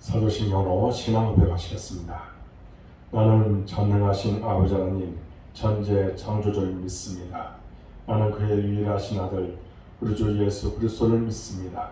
사도신경으로 신앙 고백하시겠습니다. 나는 전능하신 아버지 하나님 전제 창조주를 믿습니다. 나는 그의 유일하신 아들 우리 주 예수 그리스도를 믿습니다.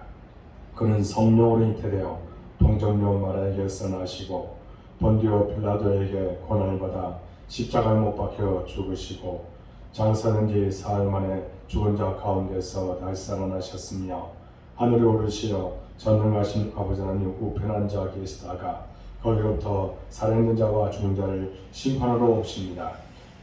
그는 성령으로 잉태되어 동정녀 마리아에게서 나시고 본디오 빌라도에게 고난을 받아 십자가에 못 박혀 죽으시고 장사된 지 사흘 만에 죽은 자 가운데서 다시 살아나셨으며 하늘에 오르시어 전능하신 아버지 하나님 우편에 앉아 계시다가 거기로부터 살아있는 자와 죽은 자를 심판하러 오십니다.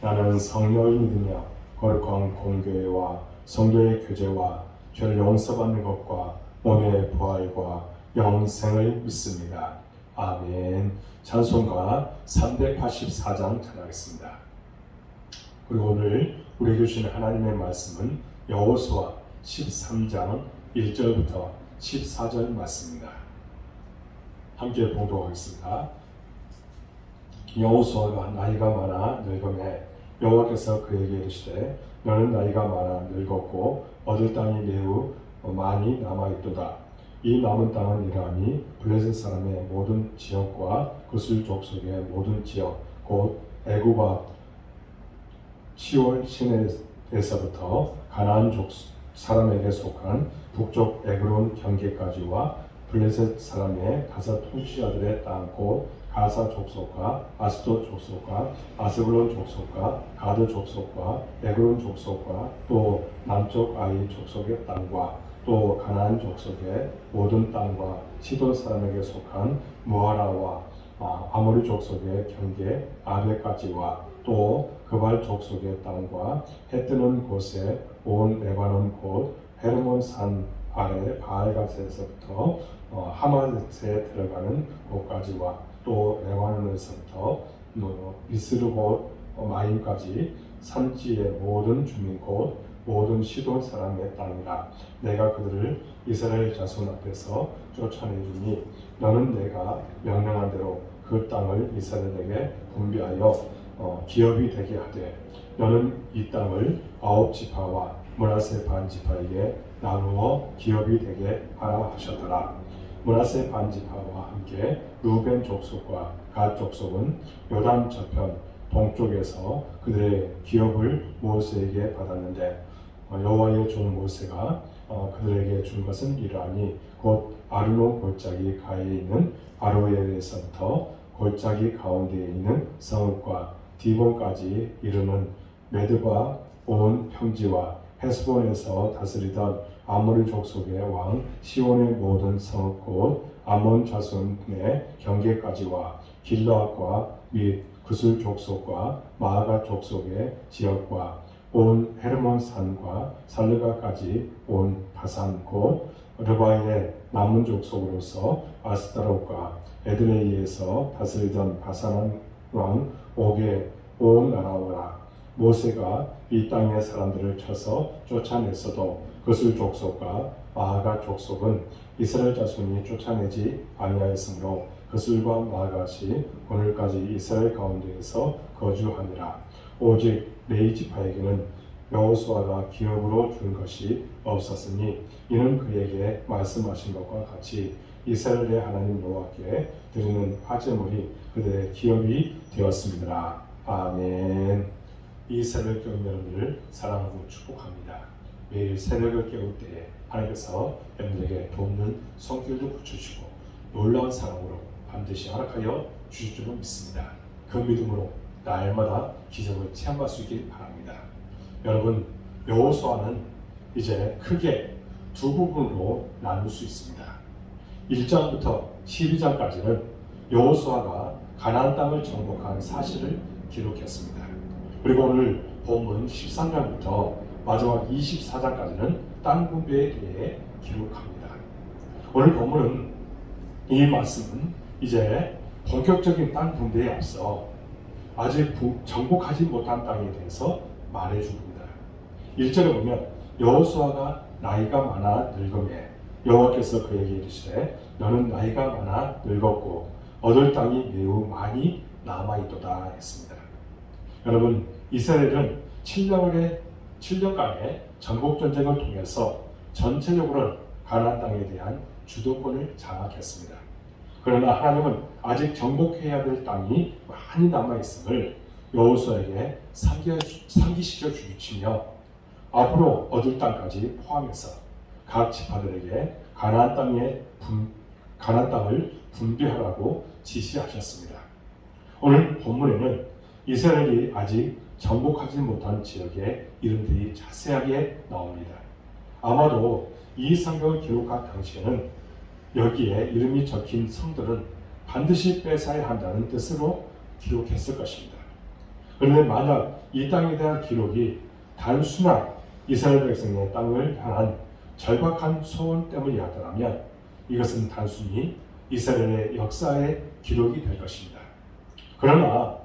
나는 성령을 믿으며 거룩한 공교회와 성도의 교제와 죄를 용서받는 것과 몸의 부활과 영생을 믿습니다. 아멘. 찬송가 384장 전하겠습니다. 그리고 오늘 우리에게 주신 하나님의 말씀은 여호수아 13장 1절부터 14절 말씀입니다. 함께 봉독하겠습니다. 여호수아가 나이가 많아 늙음에 여호와께서 그에게 이르시되 너는 나이가 많아 늙었고 얻을 땅이 매우 많이 남아있도다. 이 남은 땅은 이러하니 블레셋 사람의 모든 지역과 그술 족속의 모든 지역 곧 애굽과 시월 시내에서부터 가나안 족 사람에게 속한 북쪽 에그론 경계까지와 블레셋 사람의 가사 통치자들의 땅 곧 가사 족속과 아스돗 족속과 아스글론 족속과 가드 족속과 에그론 족속과 또 남쪽 아이 족속의 땅과 또 가나안 족속의 모든 땅과 시돈 사람에게 속한 무하라와 아모리 족속의 경계 아베까지와 또 그발 족속의 땅과 해 뜨는 곳에 온 레바논 곧 헤르몬 산 아래 바알가스에서부터 하마셋에 들어가는 곳까지와 또 레바논에서부터 비스르 곧 마임까지 산지의 모든 주민 곧 모든 시돈 사람의 땅이라. 내가 그들을 이스라엘 자손 앞에서 쫓아내주니 너는 내가 명령한 대로 그 땅을 이스라엘에게 분배하여 기업이 되게 하되 너는 이 땅을 9지파와 므낫세 반지파에게 나누어 기업이 되게 하라 하셨더라. 므낫세 반지파와 함께 루벤 족속과 갓 족속은 요단 저편 동쪽에서 그들의 기업을 모세에게 받았는데 여호와의 종 모세가 그들에게 준 것은 이러하니 곧 아르논 골짜기 가에 있는 아로엘에서부터 골짜기 가운데에 있는 성읍과 디본까지 이르는 메드바 온 평지와 헤스본에서 다스리던 아모리 족속의 왕 시온의 모든 성읍 곧 아몬 자손의 경계까지와 길르앗과 및 그술 족속과 마아가 족속의 지역과 온 헤르몬 산과 살르가까지 온 바산 곧 르바의 남은 족속으로서 아스타롯과 에드레이에서 다스리던 바산 왕 옥의 온 나라와라. 모세가 이 땅의 사람들을 쳐서 쫓아냈어도 그술 족속과 마아가 족속은 이스라엘 자손이 쫓아내지 아니하였으므로 그술과 마아가시 오늘까지 이스라엘 가운데에서 거주하니라. 오직 레위 지파에게는 여호수아가 기업으로 준 것이 없었으니 이는 그에게 말씀하신 것과 같이 이스라엘의 하나님 여호와께 드리는 화제물이 그들의 기업이 되었습니다. 아멘. 이 새벽 깨운 여러분을 사랑하고 축복합니다. 매일 새벽을 깨울 때에 하나님께서 여러분에게 돕는 손길도 붙여주시고 놀라운 사랑으로 반드시 허락하여 주실 줄로 믿습니다. 그 믿음으로 날마다 기적을 체험할 수 있길 바랍니다. 여러분, 여호수아는 이제 크게 두 부분으로 나눌 수 있습니다. 1장부터 12장까지는 여호수아가 가나안 땅을 정복한 사실을 기록했습니다. 그리고 오늘 본문 13장부터 마지막 24장까지는 땅 분배에 대해 기록합니다. 오늘 본문은 이 말씀은 이제 본격적인 땅 분배에 앞서 아직 정복하지 못한 땅에 대해서 말해줍니다. 1절에 보면 여호수아가 나이가 많아 늙음에 여호와께서 그에게 이르시되 너는 나이가 많아 늙었고 얻을 땅이 매우 많이 남아있도다 했습니다. 여러분, 이스라엘은 7년간의 전국전쟁을 통해서 전체적으로 가나안 땅에 대한 주도권을 장악했습니다. 그러나 하나님은 아직 정복해야 될 땅이 많이 남아있음을 여호수아에게 상기시켜 주시며 앞으로 얻을 땅까지 포함해서 각 지파들에게 가나안 땅을 분배하라고 지시하셨습니다. 오늘 본문에는 이스라엘이 아직 정복하지 못한 지역의 이름들이 자세하게 나옵니다. 아마도 이 성경을 기록한 당시에는 여기에 이름이 적힌 성들은 반드시 뺏어야 한다는 뜻으로 기록했을 것입니다. 그런데 만약 이 땅에 대한 기록이 단순한 이스라엘 백성의 땅을 향한 절박한 소원 때문이었다면 이것은 단순히 이스라엘의 역사의 기록이 될 것입니다. 그러나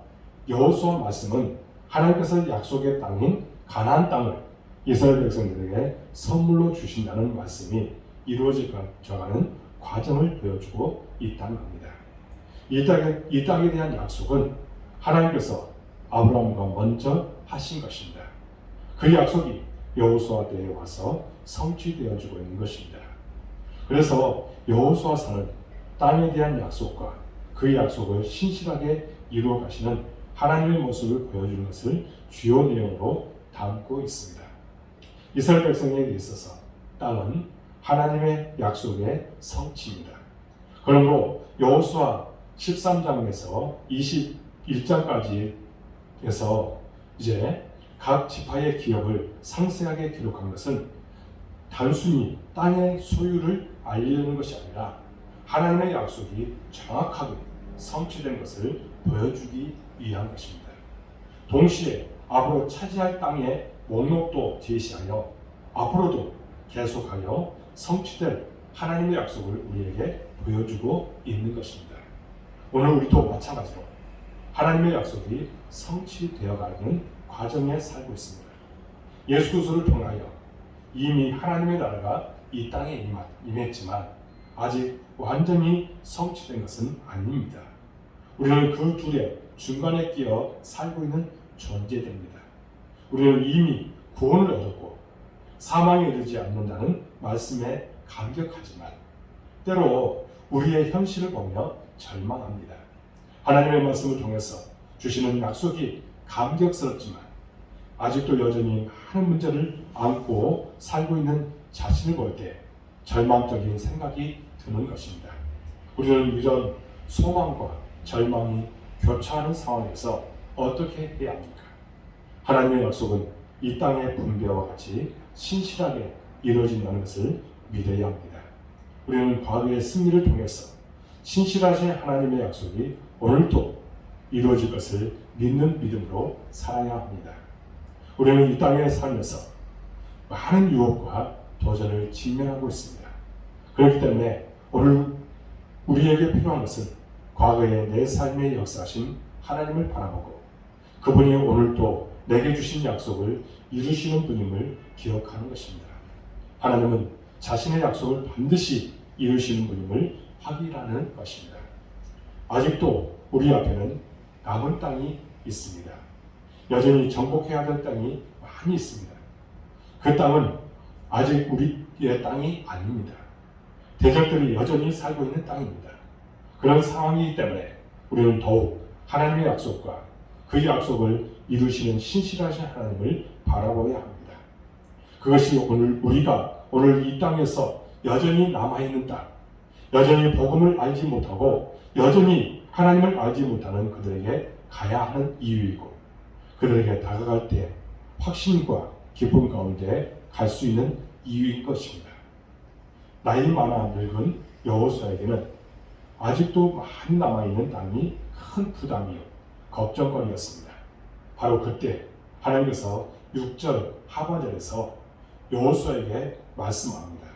여호수아 말씀은 하나님께서 약속의 땅인 가나안 땅을 이스라엘 백성들에게 선물로 주신다는 말씀이 이루어져가는 과정을 보여주고 있다는 겁니다. 이 땅에 대한 약속은 하나님께서 아브라함과 먼저 하신 것입니다. 그 약속이 여호수아 때에 와서 성취되어지고 있는 것입니다. 그래서 여호수아서는 땅에 대한 약속과 그 약속을 신실하게 이루어 가시는 하나님의 모습을 보여주는 것을 주요 내용으로 담고 있습니다. 이스라엘 백성에게 있어서 땅은 하나님의 약속의 성취입니다. 그러므로 여호수아 13장에서 21장까지에서 이제 각 지파의 기업을 상세하게 기록한 것은 단순히 땅의 소유를 알리는 것이 아니라 하나님의 약속이 정확하게 성취된 것을 보여주기 위한 것입니다. 동시에 앞으로 차지할 땅의 목록도 제시하여 앞으로도 계속하여 성취될 하나님의 약속을 우리에게 보여주고 있는 것입니다. 오늘 우리도 마찬가지로 하나님의 약속이 성취되어가는 과정에 살고 있습니다. 예수 그리스도를 통하여 이미 하나님의 나라가 이 땅에 임했지만 아직 완전히 성취된 것은 아닙니다. 우리는 그 둘의 중간에 끼어 살고 있는 존재됩니다. 우리는 이미 구원을 얻었고 사망에 이르지 않는다는 말씀에 감격하지만 때로 우리의 현실을 보며 절망합니다. 하나님의 말씀을 통해서 주시는 약속이 감격스럽지만 아직도 여전히 많은 문제를 안고 살고 있는 자신을 볼 때 절망적인 생각이 드는 것입니다. 우리는 이런 소망과 절망이 교차하는 상황에서 어떻게 해야 합니까? 하나님의 약속은 이 땅의 분배와 같이 신실하게 이루어진다는 것을 믿어야 합니다. 우리는 과거의 승리를 통해서 신실하신 하나님의 약속이 오늘도 이루어질 것을 믿는 믿음으로 살아야 합니다. 우리는 이 땅에 살면서 많은 유혹과 도전을 직면하고 있습니다. 그렇기 때문에 오늘 우리에게 필요한 것은 과거의 내 삶의 역사하신 하나님을 바라보고 그분이 오늘도 내게 주신 약속을 이루시는 분임을 기억하는 것입니다. 하나님은 자신의 약속을 반드시 이루시는 분임을 확인하는 것입니다. 아직도 우리 앞에는 남은 땅이 있습니다. 여전히 정복해야 될 땅이 많이 있습니다. 그 땅은 아직 우리의 땅이 아닙니다. 대적들이 여전히 살고 있는 땅입니다. 그런 상황이기 때문에 우리는 더욱 하나님의 약속과 그 약속을 이루시는 신실하신 하나님을 바라보아야 합니다. 그것이 우리가 오늘 이 땅에서 여전히 남아있는 땅, 여전히 복음을 알지 못하고 여전히 하나님을 알지 못하는 그들에게 가야 하는 이유이고 그들에게 다가갈 때 확신과 기쁨 가운데 갈 수 있는 이유인 것입니다. 나이 많아 늙은 여호수아에게는 아직도 많이 남아있는 땅이 큰 부담이요 걱정거리였습니다. 바로 그때 하나님께서 6절 하반절에서 여호수아에게 말씀합니다.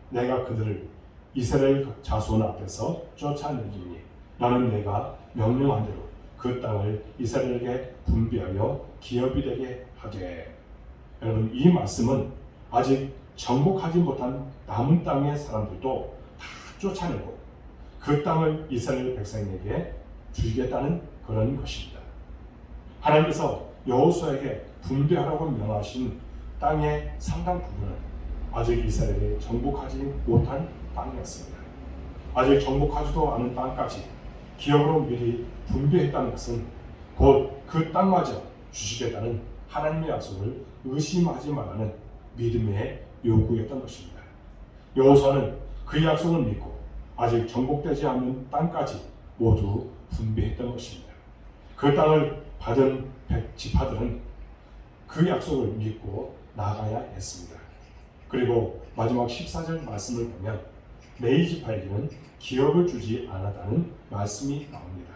내가 그들을 이스라엘 자손 앞에서 쫓아내리니 나는 내가 명령한 대로 그 땅을 이스라엘에게 분배하여 기업이 되게 하게. 여러분, 이 말씀은 아직 정복하지 못한 남은 땅의 사람들도 다 쫓아내고 그 땅을 이스라엘 백성에게 주겠다는 그런 것입니다. 하나님께서 여호수아에게 분배하라고 명하신 땅의 상당 부분은 아직 이스라엘이 정복하지 못한 땅이었습니다. 아직 정복하지도 않은 땅까지 기업으로 미리 분배했다는 것은 곧 그 땅마저 주시겠다는 하나님의 약속을 의심하지 말라는 믿음의 요구였던 것입니다. 여호수아는 그 약속을 믿고 아직 정복되지 않는 땅까지 모두 분배했던 것입니다. 그 땅을 받은 지파들은 그 약속을 믿고 나가야 했습니다. 그리고 마지막 14절 말씀을 보면 레위 지파에게는 기업을 주지 않았다는 말씀이 나옵니다.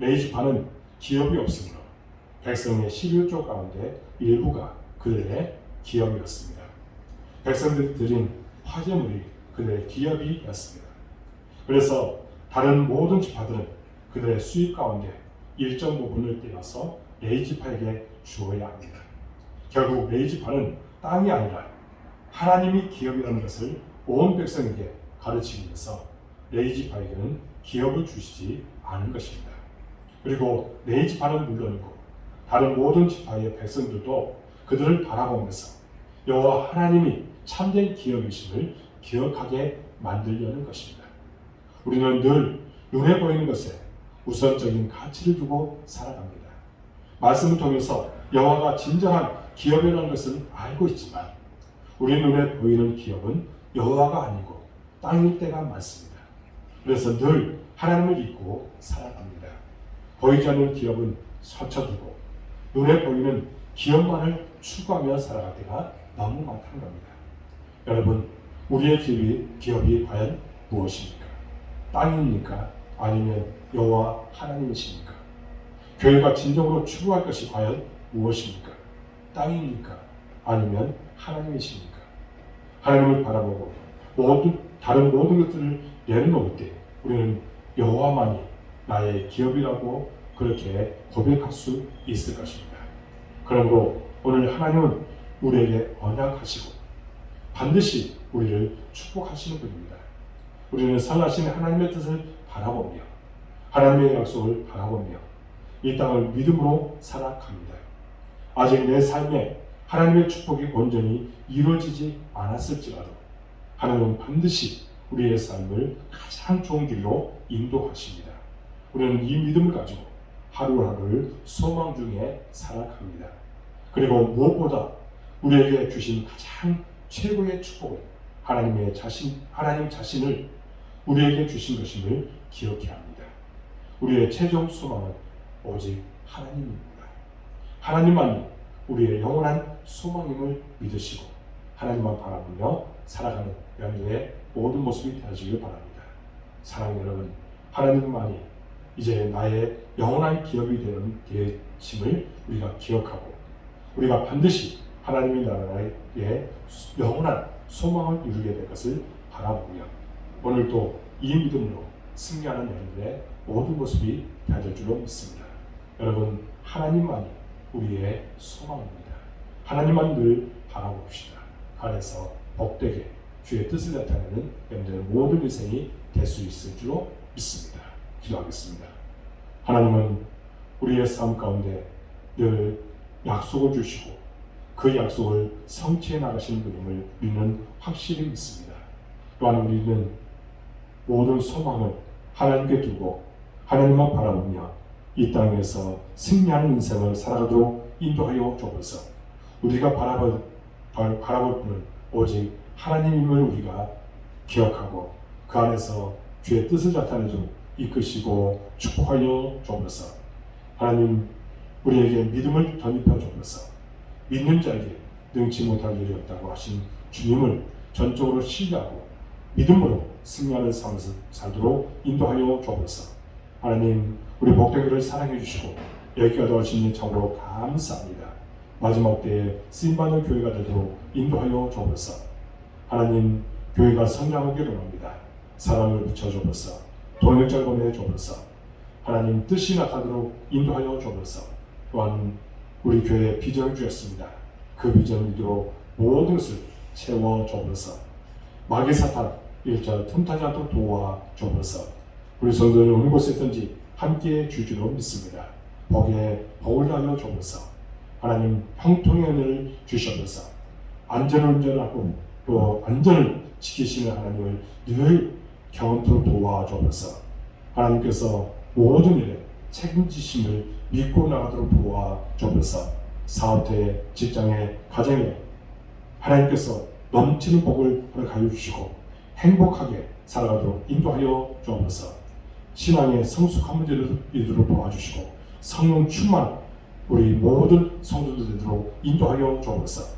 레위 지파는 기업이 없으므로 백성의 11조 가운데 일부가 그들의 기업이었습니다. 백성들이 드린 화제물이 그들의 기업이었습니다. 그래서 다른 모든 지파들은 그들의 수입 가운데 일정 부분을 떼어서 레위 지파에게 주어야 합니다. 결국 레위 지파는 땅이 아니라 하나님이 기업이라는 것을 온 백성에게 가르치기 위해서 레위 지파에게는 기업을 주시지 않은 것입니다. 그리고 레위 지파는 물론이고 다른 모든 지파의 백성들도 그들을 바라보면서 여호와 하나님이 참된 기업이심을 기억하게 만들려는 것입니다. 우리는 늘 눈에 보이는 것에 우선적인 가치를 두고 살아갑니다. 말씀을 통해서 여호와가 진정한 기업이라는 것을 알고 있지만 우리 눈에 보이는 기업은 여호와가 아니고 땅일 때가 많습니다. 그래서 늘 하나님을 잊고 살아갑니다. 보이지 않는 기업은 스쳐두고 눈에 보이는 기업만을 추구하며 살아갈 때가 너무 많다는 겁니다. 여러분, 우리의 기업이 과연 무엇입니까? 땅입니까? 아니면 여호와 하나님이십니까? 교회가 진정으로 추구할 것이 과연 무엇입니까? 땅입니까? 아니면 하나님이십니까? 하나님을 바라보고 다른 모든 것들을 내려놓을 때 우리는 여호와만이 나의 기업이라고 그렇게 고백할 수 있을 것입니다. 그러므로 오늘 하나님은 우리에게 언약하시고 반드시 우리를 축복하시는 분입니다. 우리는 선하신 하나님의 뜻을 바라보며 하나님의 약속을 바라보며 이 땅을 믿음으로 살아갑니다. 아직 내 삶에 하나님의 축복이 온전히 이루어지지 않았을지라도 하나님은 반드시 우리의 삶을 가장 좋은 길로 인도하십니다. 우리는 이 믿음을 가지고 하루하루를 소망 중에 살아갑니다. 그리고 무엇보다 우리에게 주신 가장 최고의 축복을 하나님 자신을 우리에게 주신 것임을 기억해야 합니다. 우리의 최종 소망은 오직 하나님입니다. 하나님만이 우리의 영원한 소망임을 믿으시고 하나님만 바라보며 살아가는 여러분의 모든 모습이 되어지길 바랍니다. 사랑하는 여러분, 하나님만이 이제 나의 영원한 기업이 되심을 우리가 기억하고 우리가 반드시 하나님의 나라의 영원한 소망을 이루게 될 것을 바라보며 오늘도 이 믿음으로 승리하는 여러분의 모든 모습이 되어질 줄로 믿습니다. 여러분, 하나님만이 우리의 소망입니다. 하나님만 늘 바라봅시다. 안에서 복되게 주의 뜻을 나타내는 여러분들의 모든 인생이 될 수 있을 줄로 믿습니다. 기도하겠습니다. 하나님은 우리의 삶 가운데 늘 약속을 주시고 그 약속을 성취해 나가시는 분임을 우리는 확실히 믿습니다. 또한 우리는 모든 소망을 하나님께 두고 하나님만 바라보며 이 땅에서 승리하는 인생을 살아가도록 인도하여 주옵소서. 우리가 바라볼 분은 오직 하나님임을 우리가 기억하고 그 안에서 주의 뜻을 나타내줘 이끄시고 축복하여 주옵소서. 하나님, 우리에게 믿음을 덧입혀 주옵소서. 믿는 자에게 능치 못할 일이 없다고 하신 주님을 전적으로 신뢰하고 믿음으로 승리하는 삶을 살도록 인도하여 주옵소서. 하나님, 우리 복되기를 사랑해 주시고 여기까지 오신 참으로 감사합니다. 마지막 때에 쓰임받는 교회가 되도록 인도하여 주옵소서. 하나님, 교회가 성장하기를 원합니다. 사랑을 붙여주옵소서. 동역자를 보내주옵소서. 하나님 뜻이 나타나도록 인도하여 주옵소서. 또한 우리 교회에 비전을 주셨습니다. 그 비전을 이루도록 모든 것을 채워주옵소서. 마귀 사탄 일절 틈타지 않도록 도와주옵소서. 우리 성도는 어느 곳에 있든지 함께해 주기로 믿습니다. 복에 복을 다하여 주옵소서. 하나님 형통의 은혜를 주시옵소서. 안전운전하고 또 안전을 지키시는 하나님을 늘 경험토록 도와주옵소서. 하나님께서 모든 일에 책임지심을 믿고 나가도록 도와주옵소서. 사업에, 직장에, 가정에 하나님께서 넘치는 복을 허락하여 주시고 행복하게 살아가도록 인도하여 주옵소서. 신앙의 성숙함을 이루도록 도와주시고 성령 충만 우리 모든 성도들 되도록 인도하여 주옵소서.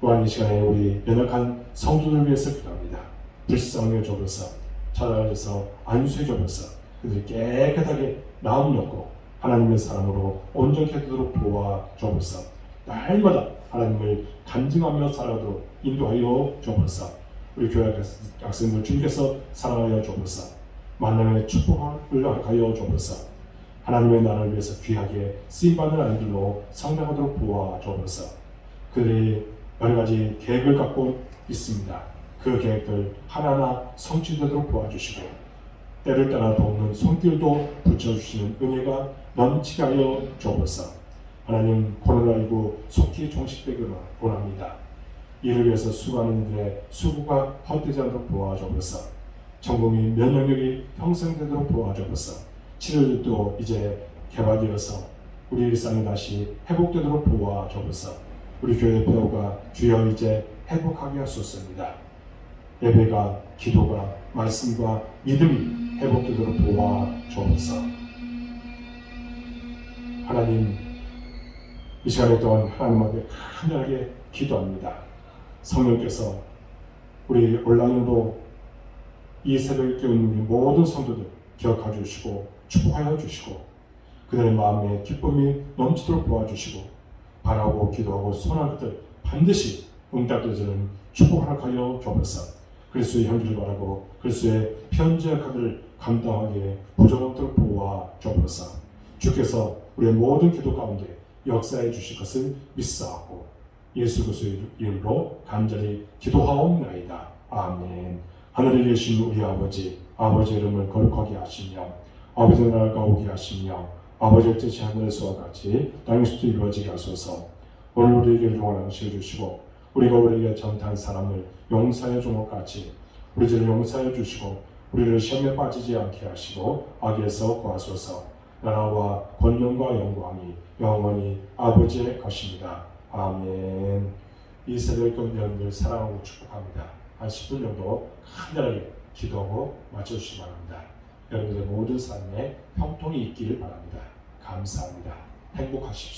또한 이 시간에 우리 연약한 성도들을 위해서 기도합니다. 불쌍히 여주옵소서. 찾아가셔서 안수해 주옵소서. 그들이 깨끗하게 마음 얻고 하나님의 사람으로 온전케 되도록 도와주옵소서. 날마다 하나님을 간증하며 살아가도록 인도하여 주옵소서. 우리 교회 학생들 주님께서 사랑하여 주옵소서. 만남의 축복을 허락하여 주옵소서. 하나님의 나라를 위해서 귀하게 쓰임받는 아이들로 성장하도록 도와주옵소서. 그들이 여러 가지 계획을 갖고 있습니다. 그 계획들 하나하나 성취되도록 도와주시고 때를 따라 돕는 손길도 붙여주시는 은혜가 넘치게 하여 주옵소서. 하나님, 코로나19 속히 종식되기를 원합니다. 이를 위해서 수고하는 이들의 수고가 헛되지 않도록 도와주옵소서. 전국민 면역력이 형성되도록 도와주옵소서. 치료도 이제 개발되어서 우리 일상이 다시 회복되도록 도와주옵소서. 우리 교회 배우가 주여 이제 회복하게 하소서입니다. 예배가, 기도가, 말씀과 믿음이 회복되도록 도와주옵소서. 하나님, 이 시간에 또한 하나님 앞에 간절하게 기도합니다. 성령께서 우리 온라인으로 이 새벽에 깨우는 모든 성도들 기억하여 주시고 축복하여 주시고 그들의 마음에 기쁨이 넘치도록 도와주시고 바라고 기도하고 소원한 것들 반드시 응답되는 축복 허락하여 주옵소서. 그리스도의 형기를 바라고 그리스도의 편지와 카드를 감당하기에 부족함도록 도와주옵소서. 주께서 우리의 모든 기도 가운데 역사해 주실 것을 믿사오고 예수 그리스도의 이름으로 간절히 기도하옵나이다. 아멘. 하늘에 계신 우리 아버지, 아버지의 이름을 거룩하게 하시며 아버지의 나라가 오게 하시며 아버지의 뜻이 하늘에서와 같이 땅에서도 이루어지게 하소서. 오늘 우리에게 일용할 양식을 주시고 우리가 우리에게 전탄 사람을 용서해 준 것 같이 우리 죄를 용서해 주시고 우리를 시험에 빠지지 않게 하시고 악에서 구하소서. 나라와 권능과 영광이 영원히 아버지의 것입니다. 아멘. 이 새벽 여러분들 사랑하고 축복합니다. 한 10분 정도 간절하게 기도하고 마쳐주시기 바랍니다. 여러분들의 모든 삶에 형통이 있기를 바랍니다. 감사합니다. 행복하십시오.